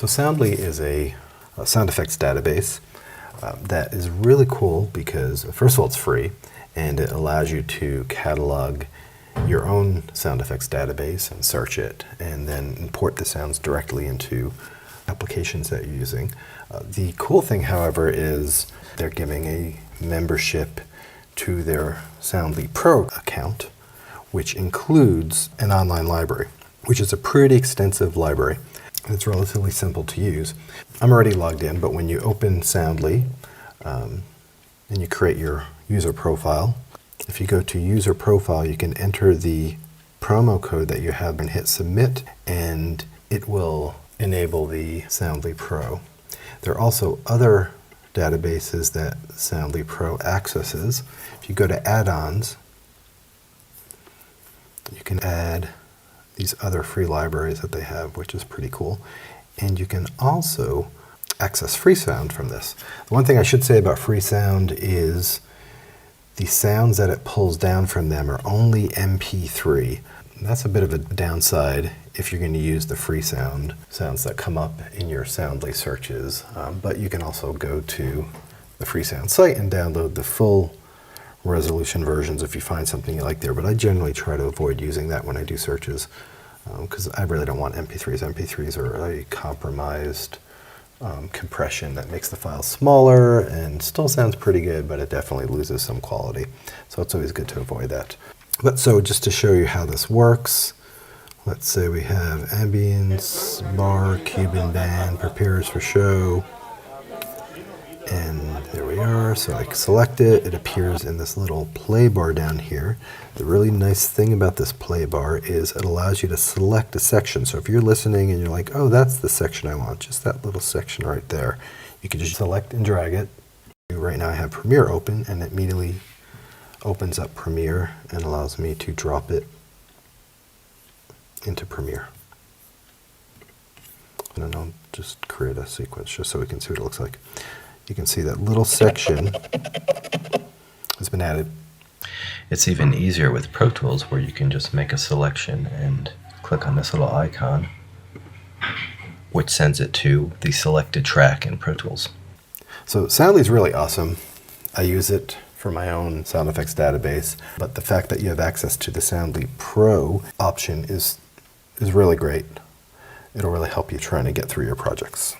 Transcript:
So Soundly is a sound effects database that is really cool because, first of all, it's free, and it allows you to catalog your own sound effects database and search it, and then import the sounds directly into applications that you're using. The cool thing, however, is they're giving a membership to their Soundly Pro account, which includes an online library, which is a pretty extensive library. It's relatively simple to use. I'm already logged in, but when you open Soundly and you create your user profile, if you go to user profile, you can enter the promo code that you have and hit submit, and it will enable the Soundly Pro. There are also other databases that Soundly Pro accesses. If you go to add-ons, you can add these other free libraries that they have, which is pretty cool. And you can also access Freesound from this. The one thing I should say about Freesound is the sounds that it pulls down from them are only MP3. That's a bit of a downside if you're going to use the Freesound sounds that come up in your Soundly searches. But you can also go to the Freesound site and download the full resolution versions if you find something you like there. But I generally try to avoid using that when I do searches because I really don't want MP3s. MP3s are a compromised compression that makes the file smaller and still sounds pretty good, but it definitely loses some quality. So it's always good to avoid that. But so just to show you how this works, let's say we have ambience, bar, Cuban band, prepares for show, and there we are. So I select it, it appears in this little play bar down here. The really nice thing about this play bar is it allows you to select a section. So if you're listening and you're like, oh, that's the section I want, just that little section right there, you can just select and drag it. Right now I have Premiere open, and it immediately opens up Premiere and allows me to drop it into Premiere. And then I'll just create a sequence just so we can see what it looks like. You can see that little section has been added. It's even easier with Pro Tools, where you can just make a selection and click on this little icon, which sends it to the selected track in Pro Tools. So Soundly is really awesome. I use it for my own sound effects database, but the fact that you have access to the Soundly Pro option is really great. It'll really help you trying to get through your projects.